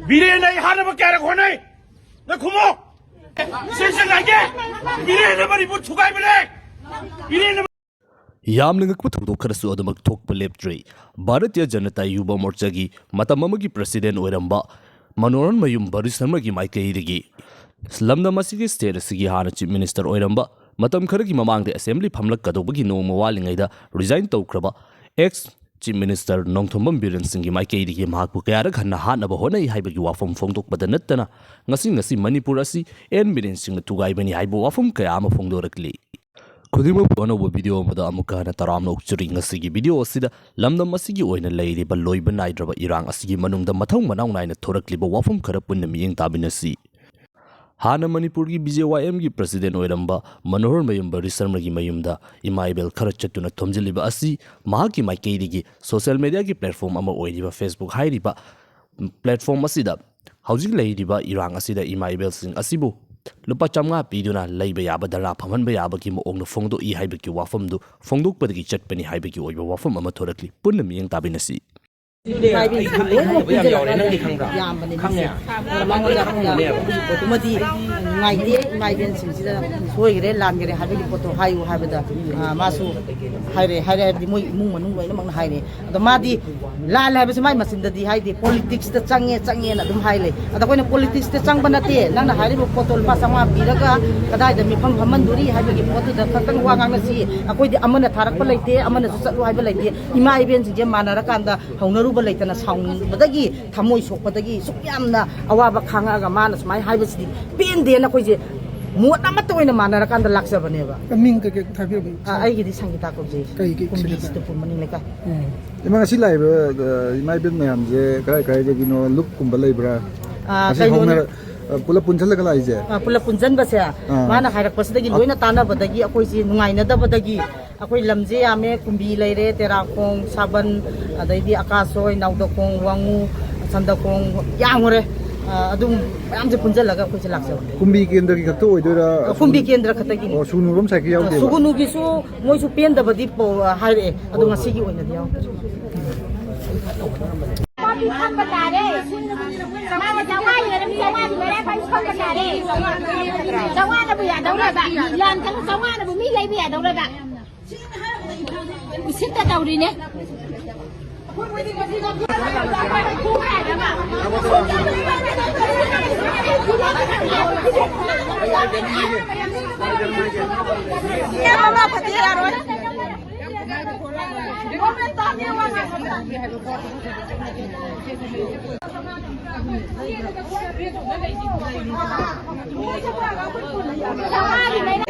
Biren ay Hatnaba kaya konay. Na Khuman. Session lagi. Biren na Manipuri thukai bale. Biren ꯌꯥꯝꯅ ꯉꯛꯄ ꯊꯧꯗꯣꯛ ꯈꯔꯁꯨ ꯑꯗꯨꯃꯛ ꯊꯣꯛꯄ ꯂꯦꯞꯇ꯭ꯔꯤ ꯚꯥꯔꯇꯤꯌꯥ ꯖꯅꯇꯥ ꯌꯨꯕ ꯃꯣꯔꯆꯥꯒꯤ ꯃꯇꯝ ꯑꯃꯒꯤ ꯄ꯭ꯔꯁꯤꯗꯦꯟꯠ ꯑꯣꯏꯔꯝꯕ ꯃꯅꯣꯔꯟꯃꯌꯨꯝ ꯕꯔꯤꯁ ꯃꯥꯏꯀꯩꯗꯒꯤ ꯂꯝꯗꯝ ꯑꯁꯤꯒꯤ ꯁ꯭ꯇꯦꯠ ꯑꯁꯤꯒꯤ ꯍꯥꯟꯅ ꯆꯤꯐ ꯃꯤꯅꯤꯁꯇꯔ ꯑꯣꯏꯔꯝꯕ ꯃꯇꯝ ꯈꯔꯒꯤ ꯃꯃꯥꯡꯗ ꯑꯦꯁꯦꯝꯕ꯭ꯂꯤ ꯐꯝꯂꯛꯀꯗꯧꯕꯒꯤ ꯅꯣꯡꯃ ꯋꯥꯠꯂꯤꯉꯩꯗ ꯔꯤꯖꯥꯏꯟ ꯇꯧꯈ꯭ꯔꯕ X chief minister Nongthombam Biren ꯁꯤꯡꯒꯤ ꯃꯥꯏꯀꯩꯗꯒꯤ ꯃꯍꯥꯛꯄꯨ ꯀꯌꯥꯔꯛ ꯍꯟꯅ ꯍꯥꯠꯅꯕ ꯍꯣꯠꯅꯩ ꯍꯥꯏꯕꯒꯤ ꯋꯥꯐꯝ ꯐꯣꯡꯗꯣꯛꯄꯗ ꯅꯠꯇꯅ ꯉꯁꯤ ꯃꯅꯤꯄꯨꯔ ꯑꯁꯤ ꯑꯦꯟ ꯕꯤꯔꯦꯟꯁꯤꯡꯅ ꯊꯨꯒꯥꯏꯕꯅꯤ ꯍꯥꯏꯕ ꯋꯥꯐꯝ ꯀꯌꯥ ꯑꯃ ꯐꯣꯡꯗꯣꯔꯛꯂꯤ ꯈꯨꯗꯤꯡꯃꯛꯄꯨ ꯑꯅꯧꯕ ꯚꯤꯗꯤꯑꯣ ꯑꯃꯗ ꯑꯃꯨꯛꯀ ꯍꯟꯅ ꯇꯔꯥꯝꯅ ꯑꯣꯛꯆꯔꯤ ꯉꯁꯤꯒꯤ ꯚꯤꯗꯤꯑꯣ ꯑꯁꯤꯗ ꯂꯝꯗꯝ ꯑꯁꯤꯒꯤ ꯑꯣꯏꯅ ꯂꯩꯔꯤꯕ ꯂꯣꯏꯕ ꯅꯥꯏꯗ꯭ꯔꯕ ꯏꯔꯥꯡ ꯑꯁꯤꯒꯤ ꯃꯅꯨꯡꯗ ꯃꯊꯧ ꯃꯅꯥꯎ ꯅꯥꯏꯅ ꯊꯣꯔꯛꯂꯤꯕ ꯋꯥꯐꯝ ꯈꯔ ꯄꯨꯟꯅ ꯃꯤꯠꯌꯦꯡ ꯇꯥꯃꯤꯟꯅꯁꯤ ꯍꯥꯟꯅ ꯃꯅꯤꯄꯨꯔꯒꯤ BJYMꯒꯤ ꯄ꯭ꯔꯁꯤꯗꯦꯟꯠ ꯑꯣꯏꯔꯝꯕ ꯃꯅꯣꯍꯔꯃꯌꯨꯝ ꯕꯔꯤꯁ ꯃꯌꯨꯝꯗ ꯏꯃꯥ ꯏꯕꯦꯜ ꯈꯔ ꯆꯠꯇꯨꯅ ꯊꯣꯝꯖꯤꯜꯂꯤꯕ ꯑꯁꯤ ꯃꯍꯥꯛꯀꯤ ꯃꯥꯏꯀꯩꯗꯒꯤ ꯁꯣꯁꯤꯌꯦꯜ ꯃꯤꯗꯤꯌꯥꯒꯤ ꯄ꯭ꯂꯦꯠꯐꯣꯔꯝ ꯑꯃ ꯑꯣꯏꯔꯤꯕ ꯐꯦꯁꯕꯨꯛ ꯍꯥꯏꯔꯤꯕ ꯄ꯭ꯂꯦꯠꯐꯣꯔꯝ ꯑꯁꯤꯗ ꯍꯧꯖꯤꯛ ꯂꯩꯔꯤꯕ ꯏꯔꯥꯡ ꯑꯁꯤꯗ ꯏꯃꯥ ꯏꯕꯦꯜꯁꯤꯡ ꯑꯁꯤꯕꯨ ꯂꯨꯄꯥ 500 ꯄꯤꯗꯨꯅ ꯂꯩꯕ ꯌꯥꯕ ꯙꯔꯅꯥ ꯐꯝꯍꯟꯕ ꯌꯥꯕꯒꯤ ꯃꯑꯣꯡꯗ ꯐꯣꯡꯗꯣꯛꯏ ꯍꯥꯏꯕꯒꯤ ꯋꯥꯐꯝꯗꯨ ꯐꯣꯡꯗꯣꯛꯄꯗꯒꯤ ꯆꯠꯄꯅꯤ ꯍꯥꯏꯕꯒꯤ ꯑꯣꯏꯕ ꯋꯥꯐꯝ ꯑꯃ ꯊꯣꯔꯛꯂꯤ ꯄꯨꯟꯅ ꯃꯤꯠꯌꯦꯡ ꯇꯥꯃꯤꯟꯅꯁꯤ 소이그래 란그래 하비기 포토 하이우 하베다 마수 하이레 하이레 모이 이몽 만ung 로이나mak 하이레 아도 마디 란 하베스 마이 마신다디 하이디 politics 다 짱에 나 좀 하이레 아도 코이나 politics 다 짱바 나테 낭나 하이레 포토 파상와 비라가 그다이다 미팜 함만두리 하비기 포토 다 칸칸 와강나시 아코이디 아마나 타락바 라이테 아마나 수sat루 하이바 라이테 이마 이벤 진제 마나라 칸다 하우나루 ꯂꯩꯇꯅ ꯁꯥꯎꯅꯤꯡꯕꯗꯒꯤ ꯊꯃꯣꯏ ꯁꯣꯛꯄꯗꯒꯤ ꯁꯨꯛ ꯌꯥꯝꯅ ꯑꯋꯥꯕ ꯈꯥꯡꯉꯛꯑꯒ ꯃꯥꯅ ꯁꯨꯃꯥꯏ ꯍꯥꯏꯕꯁꯤꯗꯤ ꯄꯦꯟꯗꯦꯅ ꯑꯩꯈꯣꯏꯁꯦ ꯃꯣꯠ ꯑꯃꯠꯇ ꯑꯣꯏꯅ ꯃꯥꯟꯅꯔꯀꯥꯟꯗ ꯂꯥꯛꯆꯕꯅꯦꯕ ꯃꯤꯡ ꯀꯩ ꯊꯥꯕꯤꯔꯕ ꯑꯩꯒꯤꯗꯤ ꯁꯪꯒꯤꯇꯥ ꯀꯧꯖꯩ ꯀꯨꯝꯕꯤꯁꯤꯗ ꯃꯅꯤꯡ ꯂꯩꯀꯥꯏ ꯏꯃꯥ ꯉꯁꯤ ꯂꯥꯛꯏꯕ ꯏꯃꯥ ꯏꯕꯦꯜ ꯃꯌꯥꯝꯁꯦ ꯀꯗꯥꯏꯗꯒꯤꯅꯣ ꯂꯨꯞꯀꯨꯝꯕ ꯂꯩꯕ꯭ꯔꯥ ꯄꯨꯂꯞ ꯄꯨꯟꯁꯤꯜꯂꯒ ꯂꯥꯛꯏꯁꯦ ꯄꯨꯂꯞ ꯄꯨꯟꯁꯤꯟꯕꯁꯦ ꯃꯥꯅ ꯍꯥꯏꯔꯛꯄꯁꯤꯗꯒꯤ ꯂꯣꯏꯅ ꯇꯥꯟꯅꯕꯗꯒꯤ ꯑꯩꯈꯣꯏꯁꯤ ꯅꯨꯡꯉꯥꯏꯅꯗꯕꯗꯒꯤ ꯑꯩꯈꯣꯏ ꯂꯝꯁꯦ ꯌꯥꯝꯃꯦ ꯀꯨꯝꯕꯤ ꯂꯩꯔꯦ ꯇꯦꯔꯥꯈꯣꯡ ꯁꯥꯕꯟ ꯑꯗꯩꯗꯤ ꯑꯀꯥꯁꯣꯏ ꯅꯥꯎꯗꯈꯣꯡ ꯋꯥꯡꯉꯨ ꯁꯟꯗꯈꯣꯡ ꯌꯥꯝꯈ꯭ꯔꯦ ꯑꯗꯨꯝ ꯃꯌꯥꯝꯁꯦ ꯄꯨꯟꯁꯤꯜꯂꯒ ꯑꯩꯈꯣꯏꯁꯦ ꯂꯥꯛꯆꯕꯅꯦ ꯀꯨꯝꯕꯤ ꯀꯦꯟꯗ꯭ꯔꯒꯤ ꯈꯛꯇ ꯑꯣꯏꯗꯣꯏꯔꯥ ꯀꯨꯝꯕꯤ ꯀꯦꯟꯗ꯭ꯔ ꯈꯛꯇꯒꯤꯅꯤ ꯁꯨꯒꯨꯅꯨꯔꯣꯝ ꯁꯥꯏꯀꯜ ꯌꯥꯎꯗꯦꯕ ꯁꯨꯒꯨꯅꯨꯒꯤꯁꯨ ꯃꯣꯏꯁꯨ ꯄꯦꯟꯗꯕꯗꯤ ꯍꯥꯏꯔꯛꯑꯦ ꯑꯗꯣ ꯉꯁꯤꯒꯤ ꯑꯣꯏꯅꯗꯤ ꯌꯥꯎꯗ꯭ꯔꯦ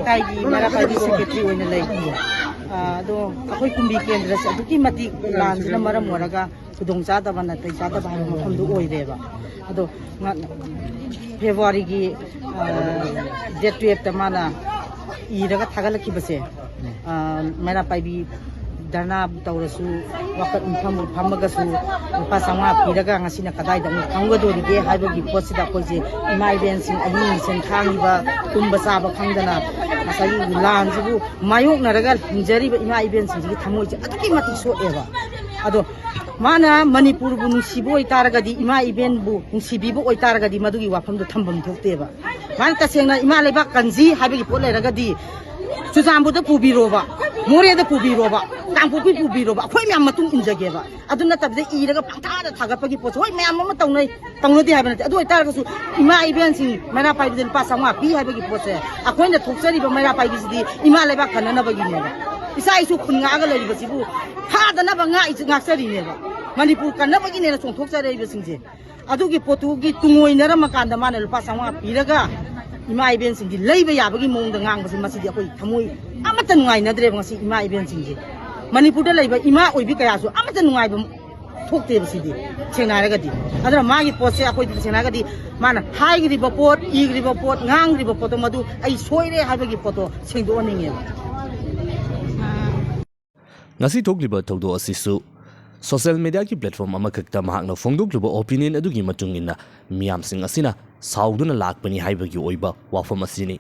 ꯇꯥꯏꯒꯤ ꯃꯔꯥ ꯄꯥꯏꯕꯤ ꯁꯦꯀ꯭ꯔꯦꯇꯔꯤ ꯑꯣꯏꯅ ꯂꯩ ꯑꯗꯣ ꯑꯩꯈꯣꯏ ꯀꯨꯝꯕꯤ ꯀꯦꯟꯗ꯭ꯔꯁꯦ ꯑꯗꯨꯛꯀꯤ ꯃꯇꯤꯛ ꯂꯥꯟꯁꯤꯅ ꯃꯔꯝ ꯑꯣꯏꯔꯒ ꯈꯨꯗꯣꯡꯆꯥꯗꯕ ꯅꯥꯇꯩ ꯆꯥꯗꯕ ꯍꯥꯏꯕ ꯃꯐꯝꯗꯨ ꯑꯣꯏꯔꯦꯕ ꯑꯗꯣ ꯐꯦꯕ꯭ꯔꯨꯋꯥꯔꯤꯒꯤ ꯗꯦꯠ 12ꯇ ꯃꯥꯅ ꯏꯔꯒ ꯊꯥꯒꯠꯂꯛꯈꯤꯕꯁꯦ ꯃꯩꯔꯥ ꯄꯥꯏꯕꯤ ꯙꯔꯅꯥ ꯇꯧꯔꯁꯨ ꯋꯥꯀꯠ ꯃꯐꯝ ꯐꯝꯃꯒꯁꯨ ꯂꯨꯄꯥ 500 ꯄꯤꯔꯒ ꯉꯁꯤꯅ ꯀꯗꯥꯏꯗ ꯑꯃꯨꯛ ꯐꯝꯒꯗꯣꯔꯤꯒꯦ ꯍꯥꯏꯕꯒꯤ ꯄꯣꯠꯁꯤꯗ ꯑꯩꯈꯣꯏꯁꯦ ꯏꯃꯥ ꯏꯕꯦꯟꯁꯤꯡ ꯑꯍꯤꯡ ꯅꯨꯡꯊꯤꯜ ꯈꯥꯡꯉꯤꯕ ꯇꯨꯝꯕ ꯆꯥꯕ ꯈꯪꯗꯅ ꯉꯁꯥꯏꯒꯤ ꯂꯥꯟꯁꯤꯕꯨ ꯃꯥꯌꯣꯛꯅꯔꯒ ꯍꯤꯡꯖꯔꯤꯕ ꯏꯃꯥ ꯏꯕꯦꯟꯁꯤꯡꯁꯤꯒꯤ ꯊꯃꯣꯏꯁꯦ ꯑꯗꯨꯛꯀꯤ ꯃꯇꯤꯛ ꯁꯣꯛꯑꯦꯕ ꯑꯗꯣ ꯃꯥꯅ ꯃꯅꯤꯄꯨꯔꯕꯨ ꯅꯨꯡꯁꯤꯕ ꯑꯣꯏꯇꯥꯔꯒꯗꯤ ꯏꯃꯥ ꯏꯕꯦꯟꯕꯨ ꯅꯨꯡꯁꯤꯕꯤꯕ ꯑꯣꯏꯇꯥꯔꯒꯗꯤ ꯃꯗꯨꯒꯤ ꯋꯥꯐꯝꯗꯣ ꯊꯝꯐꯝ ꯊꯣꯛꯇꯦꯕ ꯃꯥꯅ ꯇꯁꯦꯡꯅ ꯏꯃꯥ ꯂꯩꯕꯥꯛ ꯀꯟꯖꯤ ꯍꯥꯏꯕꯒꯤ ꯄꯣꯠ ꯂꯩꯔꯒꯗꯤ ꯆꯨꯔꯆꯥꯟꯄꯨꯔꯗ ꯄꯨꯕꯤꯔꯣꯕ ꯃꯣꯔꯦꯗ ꯄꯨꯕꯤꯔꯣꯕ ꯀꯥꯡꯄꯣꯛꯄꯤ ꯄꯨꯕꯤꯔꯣꯕ ꯑꯩꯈꯣꯏ ꯃꯌꯥꯝ ꯃꯇꯨꯡ ꯏꯟꯖꯒꯦꯕ ꯑꯗꯨ ꯅꯠꯇꯕꯤꯗ ꯏꯔꯒ ꯄꯪꯊꯥꯗ ꯊꯥꯒꯠꯄꯒꯤ ꯄꯣꯠꯁꯦ ꯍꯣꯏ ꯃꯌꯥꯝ ꯑꯃ ꯇꯧꯅꯗꯦ ꯍꯥꯏꯕ ꯅꯠꯇꯦ ꯑꯗꯨ ꯑꯣꯏꯇꯥꯔꯒꯁꯨ ꯏꯃꯥ ꯏꯕꯦꯟꯁꯤꯡ ꯃꯩꯔꯥ ꯄꯥꯏꯕꯤꯗ ꯂꯨꯄꯥ 500 ꯄꯤ ꯍꯥꯏꯕꯒꯤ ꯄꯣꯠꯁꯦ ꯑꯩꯈꯣꯏꯅ ꯊꯣꯛꯆꯔꯤꯕ ꯃꯩꯔꯥ ꯄꯥꯏꯕꯤꯁꯤꯗꯤ ꯏꯃꯥ ꯂꯩꯕꯥꯛ ꯀꯟꯅꯅꯕꯒꯤꯅꯦꯕ ꯏꯆꯥ ꯏꯁꯨ ꯈꯨꯟ ꯉꯥꯛꯑꯒ ꯂꯩꯔꯤꯕꯁꯤꯕꯨ ꯐꯥꯗꯅꯕ ꯉꯥꯛꯆꯔꯤꯅꯦꯕ ꯃꯅꯤꯄꯨꯔ ꯀꯟꯅꯕꯒꯤꯅꯦꯅ ꯆꯣꯡꯊꯣꯛꯆꯔꯛꯏꯕꯁꯤꯡꯁꯦ ꯑꯗꯨꯒꯤ ꯄꯣꯠꯇꯨꯒꯤ ꯇꯨꯡꯑꯣꯏꯅꯔꯝꯃꯀꯥꯟꯗ ꯃꯥꯅ ꯂꯨꯄꯥ 500 ꯄꯤꯔꯒ ꯏꯃꯥ ꯏꯕꯦꯟꯁꯤꯡꯒꯤ ꯂꯩꯕ ꯌꯥꯕꯒꯤ ꯃꯑꯣꯡꯗ ꯉꯥꯡꯕꯁꯤ ꯃꯁꯤꯗꯤ ꯑꯩꯈꯣꯏ ꯊꯃꯣꯏ ꯑꯃꯠꯇ ꯅꯨꯡꯉꯥꯏꯅꯗ꯭ꯔꯦꯕ ꯉꯁꯤ ꯏꯃꯥ ꯏꯕꯦꯟꯁꯤꯡꯁꯦ ꯃꯅꯤꯄꯨꯔꯗ ꯂꯩꯕ ꯏꯃꯥ ꯑꯣꯏꯕꯤ ꯀꯌꯥꯁꯨ ꯑꯃꯠꯇ ꯅꯨꯡꯉꯥꯏꯕ ꯊꯣꯛꯇꯦꯕ ꯁꯤꯗꯤ ꯁꯦꯡꯅ ꯍꯥꯏꯔꯒꯗꯤ ꯑꯗꯨꯅ ꯃꯥꯒꯤ ꯄꯣꯠꯁꯦ ꯑꯩꯈꯣꯏꯗꯤ ꯁꯦꯡꯅ ꯍꯥꯏꯔꯒꯗꯤ ꯃꯥꯅ ꯍꯥꯏꯒ꯭ꯔꯤꯕ ꯄꯣꯠ ꯏꯒ꯭ꯔꯤꯕ ꯄꯣꯠ ꯉꯥꯡꯒ꯭ꯔꯤꯕ ꯄꯣꯠꯇꯣ ꯃꯗꯨ ꯑꯩ ꯁꯣꯏꯔꯦ ꯍꯥꯏꯕꯒꯤ ꯄꯣꯠꯇꯣ ꯁꯦꯡꯗꯣꯛꯍꯟꯅꯤꯡꯉꯦꯕ ꯉꯁꯤ ꯊꯣꯛꯂꯤꯕ ꯊꯧꯗꯣꯛ ꯑꯁꯤꯁꯨ ꯁꯣꯁꯤꯌꯦꯜ ꯃꯤꯗꯤꯌꯥꯒꯤ ꯄ꯭ꯂꯦꯠꯐꯣꯔꯝ ꯑꯃꯈꯛꯇ ꯃꯍꯥꯛꯅ ꯐꯣꯡꯗꯣꯛꯂꯤꯕ ꯑꯣꯄꯤꯅꯤꯌꯟ ꯑꯗꯨꯒꯤ ꯃꯇꯨꯡ ꯏꯟꯅ ꯃꯤꯌꯥꯝꯁꯤꯡ ꯑꯁꯤꯅ ꯁꯥꯎꯗꯨꯅ ꯂꯥꯛꯄꯅꯤ ꯍꯥꯏꯕꯒꯤ ꯑꯣꯏꯕ ꯋꯥꯐꯝ ꯑꯁꯤꯅꯤ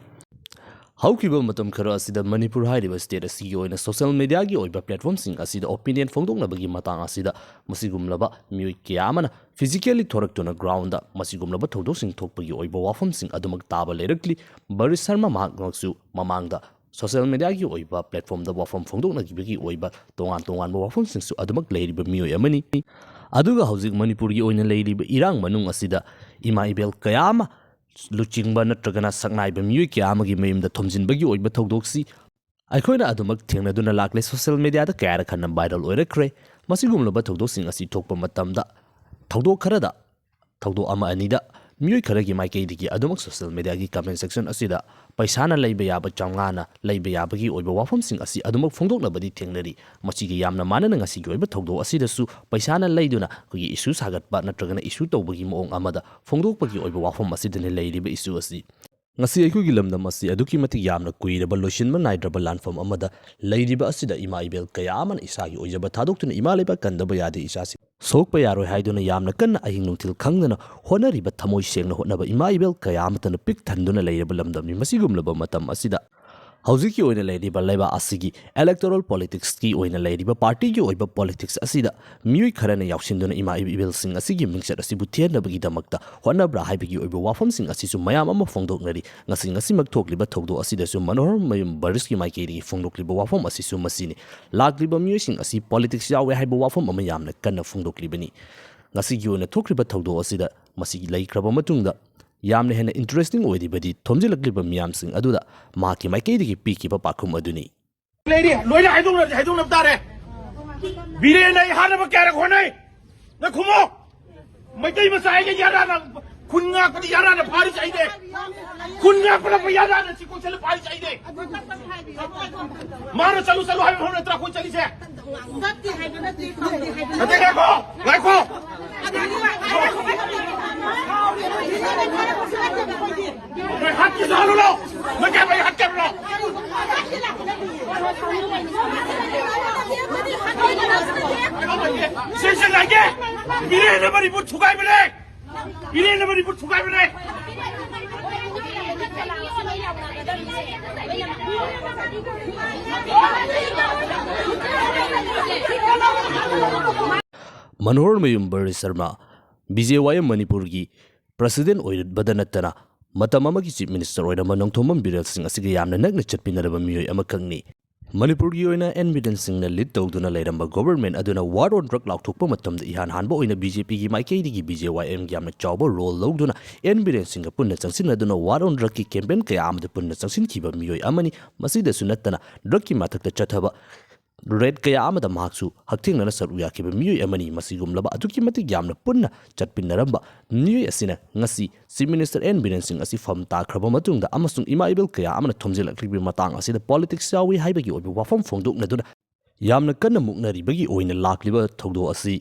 ꯍꯧꯈꯤꯕ ꯃꯇꯝ ꯈꯔ ꯑꯁꯤꯗ ꯃꯅꯤꯄꯨꯔ ꯍꯥꯏꯔꯤꯕ ꯁ꯭ꯇꯦꯠ ꯑꯁꯤꯒꯤ ꯑꯣꯏꯅ ꯁꯣꯁꯤꯌꯦꯜ ꯃꯤꯗꯤꯌꯥꯒꯤ ꯑꯣꯏꯕ ꯄ꯭ꯂꯦꯠꯐꯣꯔꯝꯁꯤꯡ ꯑꯁꯤꯗ ꯑꯣꯄꯤꯅꯤꯌꯟ ꯐꯣꯡꯗꯣꯛꯅꯕꯒꯤ ꯃꯇꯥꯡ ꯑꯁꯤꯗ ꯃꯁꯤꯒꯨꯝꯂꯕ ꯃꯤꯑꯣꯏ ꯀꯌꯥ ꯑꯃꯅ ꯐꯤꯖꯤꯀꯦꯜꯂꯤ ꯊꯣꯔꯛꯇꯨꯅ ꯒ꯭ꯔꯥꯎꯟꯗ ꯃꯁꯤꯒꯨꯝꯂꯕ ꯊꯧꯗꯣꯛꯁꯤꯡ ꯊꯣꯛꯄꯒꯤ ꯑꯣꯏꯕ ꯋꯥꯐꯝꯁꯤꯡ ꯑꯗꯨꯃꯛ ꯇꯥꯕ ꯂꯩꯔꯛꯂꯤ꯫ ꯕꯔꯤꯁ ꯁꯔꯃ ꯃꯍꯥꯛꯃꯛꯁꯨ ꯃꯃꯥꯡꯗ ꯁꯣꯁꯤꯌꯦꯜ ꯃꯤꯗꯤꯌꯥꯒꯤ ꯑꯣꯏꯕ ꯄ꯭ꯂꯦꯠꯐꯣꯔꯝꯗ ꯋꯥꯐꯝ ꯐꯣꯡꯗꯣꯛꯅꯈꯤꯕꯒꯤ ꯑꯣꯏꯕ ꯇꯣꯉꯥꯟ ꯇꯣꯉꯥꯟꯕ ꯋꯥꯐꯝꯁꯤꯡꯁꯨ ꯑꯗꯨꯃꯛ ꯂꯩꯔꯤꯕ ꯃꯤꯑꯣꯏ ꯑꯃꯅꯤ꯫ ꯑꯗꯨꯒ ꯍꯧꯖꯤꯛ ꯃꯅꯤꯄꯨꯔꯒꯤ ꯑꯣꯏꯅ ꯂꯩꯔꯤꯕ ꯏꯔꯥꯡ ꯃꯅꯨꯡ ꯑꯁꯤꯗ ꯏꯃꯥ ꯏꯕꯦꯜ ꯀꯌꯥ ꯑꯃ ꯂꯨꯆꯤꯡꯕ ꯅꯠꯇ꯭ꯔꯒꯅ ꯁꯛꯅꯥꯏꯕ ꯃꯤꯑꯣꯏ ꯀꯌꯥ ꯑꯃꯒꯤ ꯃꯌꯨꯝꯗ ꯊꯣꯝꯖꯤꯟꯕꯒꯤ ꯑꯣꯏꯕ ꯊꯧꯗꯣꯛꯁꯤ ꯑꯩꯈꯣꯏꯅ ꯑꯗꯨꯃꯛ ꯊꯦꯡꯅꯗꯨꯅ ꯂꯥꯛꯂꯦ꯫ ꯁꯣꯁꯤꯌꯦꯜ ꯃꯤꯗꯤꯌꯥꯗ ꯀꯌꯥꯔꯛ ꯍꯟꯅ ꯚꯥꯏꯔꯦꯜ ꯑꯣꯏꯔꯛꯈ꯭ꯔꯦ꯫ ꯃꯁꯤꯒꯨꯝꯂꯕ ꯊꯧꯗꯣꯛꯁꯤꯡ ꯑꯁꯤ ꯊꯣꯛꯄ ꯃꯇꯝꯗ ꯊꯧꯗꯣꯛ ꯈꯔꯗ ꯊꯧꯗꯣꯛ ꯑꯃ ꯑꯅꯤꯗ ꯃꯤꯑꯣꯏ ꯈꯔꯒꯤ ꯃꯥꯏꯀꯩꯗꯒꯤ ꯑꯗꯨꯃꯛ ꯁꯣꯁꯤꯌꯦꯜ ꯃꯤꯗꯤꯌꯥꯒꯤ ꯀꯃꯦꯟ ꯁꯦꯛꯁꯟ ꯑꯁꯤꯗ ꯄꯩꯁꯥꯅ ꯂꯩꯕ ꯌꯥꯕ ꯆꯥꯝꯃꯉꯥꯅ ꯂꯩꯕ ꯌꯥꯕꯒꯤ ꯑꯣꯏꯕ ꯋꯥꯐꯝꯁꯤꯡ ꯑꯁꯤ ꯑꯗꯨꯃꯛ ꯐꯣꯡꯗꯣꯛꯅꯕꯗꯤ ꯊꯦꯡꯅꯔꯤ꯫ ꯃꯁꯤꯒ ꯌꯥꯝꯅ ꯃꯥꯟꯅꯅ ꯉꯁꯤꯒꯤ ꯑꯣꯏꯕ ꯊꯧꯗꯣꯛ ꯑꯁꯤꯗꯁꯨ ꯄꯩꯁꯥꯅ ꯂꯩꯗꯨꯅ ꯑꯩꯈꯣꯏꯒꯤ ꯏꯁꯨ ꯁꯥꯒꯠꯄ ꯅꯠꯇ꯭ꯔꯒꯅ ꯏꯁꯨ ꯇꯧꯕꯒꯤ ꯃꯑꯣꯡ ꯑꯃꯗ ꯐꯣꯡꯗꯣꯛꯄꯒꯤ ꯑꯣꯏꯕ ꯋꯥꯐꯝ ꯑꯁꯤꯗꯅꯤ ꯂꯩꯔꯤꯕ ꯏꯁꯨ ꯑꯁꯤ꯫ ꯉꯁꯤ ꯑꯩꯈꯣꯏꯒꯤ ꯂꯝꯗꯝ ꯑꯁꯤ ꯑꯗꯨꯛꯀꯤ ꯃꯇꯤꯛ ꯌꯥꯝꯅ ꯀꯨꯏꯔꯕ ꯂꯣꯏꯁꯤꯟꯕ ꯅꯥꯏꯗ꯭ꯔꯕ ꯂꯥꯟꯐꯝ ꯑꯃꯗ ꯂꯩꯔꯤꯕ ꯑꯁꯤꯗ ꯏꯃꯥ ꯏꯕꯦꯜ ꯀꯌꯥ ꯑꯃꯅ ꯏꯁꯥꯒꯤ ꯑꯣꯏꯖꯕ ꯊꯥꯗꯣꯛꯇꯨꯅ ꯏꯃꯥ ꯂꯩꯕꯥꯛ ꯀꯟꯗꯕ ꯌꯥꯗꯦ, ꯏꯆꯥꯁꯤ ꯁꯣꯛꯄ ꯌꯥꯔꯣꯏ ꯍꯥꯏꯗꯨꯅ ꯌꯥꯝꯅ ꯀꯟꯅ ꯑꯍꯤꯡ ꯅꯨꯡꯊꯤꯜ ꯈꯪꯗꯅ ꯍꯣꯠꯅꯔꯤꯕ ꯊꯃꯣꯏ ꯁꯦꯡꯅ ꯍꯣꯠꯅꯕ ꯏꯃꯥ ꯏꯕꯦꯜ ꯀꯌꯥ ꯑꯃꯇꯅ ꯄꯤꯛ ꯊꯟꯗꯨꯅ ꯂꯩꯔꯕ ꯂꯝꯗꯝꯅꯤ꯫ ꯃꯁꯤꯒꯨꯝꯂꯕ ꯃꯇꯝ ꯑꯁꯤꯗ ꯍꯧꯖꯤꯛꯀꯤ ꯑꯣꯏꯅ ꯂꯩꯔꯤꯕ ꯂꯩꯕꯥꯛ ꯑꯁꯤꯒꯤ ꯑꯦꯂꯦꯛꯇꯣꯔꯦꯜ ꯄꯣꯂꯤꯇꯤꯛꯁꯀꯤ ꯑꯣꯏꯅ ꯂꯩꯔꯤꯕ ꯄꯥꯔꯇꯤꯒꯤ ꯑꯣꯏꯕ ꯄꯣꯂꯤꯇꯤꯛꯁ ꯑꯁꯤꯗ ꯃꯤꯑꯣꯏ ꯈꯔꯅ ꯌꯥꯎꯁꯤꯟꯗꯨꯅ ꯏꯃꯥ ꯏꯕꯦꯜꯁꯤꯡ ꯑꯁꯤꯒꯤ ꯃꯤꯡꯆꯠ ꯑꯁꯤꯕꯨ ꯊꯦꯟꯅꯕꯒꯤꯗꯃꯛꯇ ꯍꯣꯠꯅꯕ꯭ꯔꯥ ꯍꯥꯏꯕꯒꯤ ꯑꯣꯏꯕ ꯋꯥꯐꯝꯁꯤꯡ ꯑꯁꯤꯁꯨ ꯃꯌꯥꯝ ꯑꯃ ꯐꯣꯡꯗꯣꯛꯅꯔꯤ꯫ ꯉꯁꯤꯃꯛ ꯊꯣꯛꯂꯤꯕ ꯊꯧꯗꯣꯛ ꯑꯁꯤꯗꯁꯨ ꯃꯅꯣꯔꯃꯌꯨꯝ ꯕꯔꯤꯁꯀꯤ ꯃꯥꯏꯀꯩꯗꯒꯤ ꯐꯣꯡꯗꯣꯛꯂꯤꯕ ꯋꯥꯐꯝ ꯑꯁꯤꯁꯨ ꯃꯁꯤꯅꯤ꯫ ꯂꯥꯛꯂꯤꯕ ꯃꯤꯑꯣꯏꯁꯤꯡ ꯑꯁꯤ ꯄꯣꯂꯤꯇꯤꯛꯁ ꯌꯥꯎꯋꯦ ꯍꯥꯏꯕ ꯋꯥꯐꯝ ꯑꯃ ꯌꯥꯝꯅ ꯀꯟꯅ ꯐꯣꯡꯗꯣꯛꯂꯤꯕꯅꯤ꯫ ꯉꯁꯤꯒꯤ ꯑꯣꯏꯅ ꯊꯣꯛꯂꯤꯕ ꯊꯧꯗꯣꯛ ꯑꯁꯤꯗ ꯃꯁꯤ ꯂꯩꯈ꯭ꯔꯕ ꯃꯇꯨꯡꯗ ꯌꯥꯝꯅ ꯍꯦꯟꯅ ꯏꯟꯇꯔꯦꯁꯇꯤꯡ ꯑꯣꯏꯔꯤꯕꯗꯤ ꯊꯣꯝꯖꯤꯜꯂꯛꯂꯤꯕ ꯃꯤꯌꯥꯝꯁꯤꯡ ꯑꯗꯨꯗ ꯃꯍꯥꯛꯀꯤ ꯃꯥꯏꯀꯩꯗꯒꯤ ꯄꯤꯈꯤꯕ ꯄꯥꯎꯈꯨꯝ ꯑꯗꯨꯅꯤ꯫ ꯂꯣꯏꯅ ꯍꯥꯏꯗꯣꯛꯅꯕ ꯇꯥꯔꯦ꯫ ꯕꯤꯔꯦꯟ ꯑꯩ ꯍꯥꯠꯅꯕ ꯀꯌꯥꯔꯛ ꯍꯣꯠꯅꯩ, ꯅꯪ ꯈꯨꯝꯃꯣ꯫ ꯃꯩꯇꯩ ꯃꯆꯥ ꯑꯩꯒ ꯌꯥꯔꯥꯅ ꯈꯨꯟ ꯉꯥꯛꯄꯗ ꯌꯥꯔꯥꯅ ꯐꯥꯔꯤꯁꯦ ꯑꯩꯅꯦ꯫ ꯈꯨꯟ ꯉꯥꯛꯄꯗ ꯌꯥꯔꯥꯅ ꯆꯤꯀꯣꯟꯁꯤꯜꯂ ꯐꯥꯔꯤꯁꯦ ꯑꯩꯅꯦ꯫ ꯃꯥꯅ ꯆꯠꯂꯨ ꯍꯥꯏꯕ ꯃꯐꯝ ꯅꯠꯇ꯭ꯔꯥ ꯑꯩꯈꯣꯏ ꯆꯠꯂꯤꯁꯦ? ꯉꯥꯏꯈꯣ ꯅꯣꯏ ꯍꯥꯠꯀꯦꯁꯨ ꯍꯥꯠꯂꯨꯔꯣ, ꯅꯣꯏ ꯀꯌꯥꯝ ꯑꯩ ꯍꯥꯠꯀꯦꯕ꯭ꯔꯣ? ꯁꯦꯟꯁꯟ ꯂꯥꯏꯒꯦ, ꯕꯤꯔꯦꯟꯅ ꯃꯅꯤꯄꯨꯔ ꯊꯨꯒꯥꯏꯕꯅꯦ, ꯕꯤꯔꯦꯟꯅ ꯃꯅꯤꯄꯨꯔ ꯊꯨꯒꯥꯏꯕꯅꯦ꯫ ꯃꯅꯣꯔꯃꯌꯨꯝ ꯕꯔꯤꯁ ꯁꯔꯃ BJYM ꯃꯅꯤꯄꯨꯔꯒꯤ ꯄ꯭ꯔꯁꯤꯗꯦꯟꯠ ꯑꯣꯏꯕꯗ ꯅꯠꯇꯅ ꯃꯇꯝ ꯑꯃꯒꯤ ꯆꯤꯞ ꯃꯤꯅꯤꯁꯇꯔ ꯑꯣꯏꯔꯝꯕ ꯅꯣꯡꯊꯣꯝꯕꯝ ꯕꯤꯔꯦꯟꯁꯤꯡ ꯑꯁꯤꯒ ꯌꯥꯝꯅ ꯅꯛꯅ ꯆꯠꯃꯤꯟꯅꯔꯕ ꯃꯤꯑꯣꯏ ꯑꯃꯈꯛꯅꯤ꯫ ꯃꯅꯤꯄꯨꯔꯒꯤ ꯑꯣꯏꯅ ꯕꯤꯔꯦꯟꯁꯤꯡꯅ ꯂꯤꯗ ꯇꯧꯗꯨꯅ ꯂꯩꯔꯝꯕ ꯒꯣꯚꯔꯟꯃꯦꯟꯠ ꯑꯗꯨꯅ ꯋꯥꯔ ꯑꯣꯟ ꯗ꯭ꯔꯒ ꯂꯥꯎꯊꯣꯛꯄ ꯃꯇꯝꯗ ꯏꯍꯥꯟ ꯍꯥꯟꯕ ꯑꯣꯏꯅ BJPꯒꯤ ꯃꯥꯏꯀꯩꯗꯒꯤ BJYMꯒꯤ ꯌꯥꯝꯅ ꯆꯥꯎꯕ ꯔꯣꯜ ꯂꯧꯗꯨꯅ ꯕꯤꯔꯦꯟꯁꯤꯡꯒ ꯄꯨꯟꯅ ꯆꯪꯁꯤꯟꯅꯗꯨꯅ ꯋꯥꯔ ꯑꯣꯟ ꯗ꯭ꯔꯒꯀꯤ ꯀꯦꯝꯄꯦꯟ ꯀꯌꯥ ꯑꯃꯗ ꯄꯨꯟꯅ ꯆꯪꯁꯤꯟꯈꯤꯕ ꯃꯤꯑꯣꯏ ꯑꯃꯅꯤ꯫ ꯃꯁꯤꯗꯁꯨ ꯅꯠꯇꯅ ꯗ꯭ꯔꯒꯀꯤ ꯃꯊꯛꯇ ꯆꯠꯊꯕ ꯔꯦꯗ ꯀꯌꯥ ꯑꯃꯗ ꯃꯍꯥꯛꯁꯨ ꯍꯛꯊꯦꯡꯅꯅ ꯁꯔꯨꯛ ꯌꯥꯈꯤꯕ ꯃꯤꯑꯣꯏ ꯑꯃꯅꯤ꯫ ꯃꯁꯤꯒꯨꯝꯂꯕ ꯑꯗꯨꯛꯀꯤ ꯃꯇꯤꯛ ꯌꯥꯝꯅ ꯄꯨꯟꯅ ꯆꯠꯃꯤꯟꯅꯔꯝꯕ ꯃꯤꯑꯣꯏ ꯑꯁꯤꯅ ꯉꯁꯤ ꯆꯤꯞ ꯃꯤꯅꯤꯁꯇꯔ ꯕꯤꯔꯦꯟꯁꯤꯡ ꯑꯁꯤ ꯐꯝ ꯇꯥꯈ꯭ꯔꯕ ꯃꯇꯨꯡꯗ ꯑꯃꯁꯨꯡ ꯏꯃꯥ ꯏꯕꯦꯜ ꯀꯌꯥ ꯑꯃꯅ ꯊꯣꯝꯖꯤꯜꯂꯛꯂꯤꯕ ꯃꯇꯥꯡ ꯑꯁꯤꯗ ꯄꯣꯂꯤꯇꯤꯛꯁ ꯌꯥꯎꯏ ꯍꯥꯏꯕꯒꯤ ꯑꯣꯏꯕ ꯋꯥꯐꯝ ꯐꯣꯡꯗꯣꯛꯅꯗꯨꯅ ꯌꯥꯝꯅ ꯀꯟꯅ ꯃꯨꯛꯅꯔꯤꯕꯒꯤ ꯑꯣꯏꯅ ꯂꯥꯛꯂꯤꯕ ꯊꯧꯗꯣꯛ ꯑꯁꯤ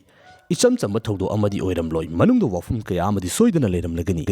ꯏꯆꯝ ꯆꯝꯕ ꯊꯧꯗꯣꯛ ꯑꯃꯗꯤ ꯑꯣꯏꯔꯝꯂꯣꯏ꯫ ꯃꯅꯨꯡꯗ ꯋꯥꯐꯝ ꯀꯌꯥ ꯑꯃꯗꯤ ꯁꯣꯏꯗꯅ ꯂꯩꯔꯝꯂꯒꯅꯤ꯫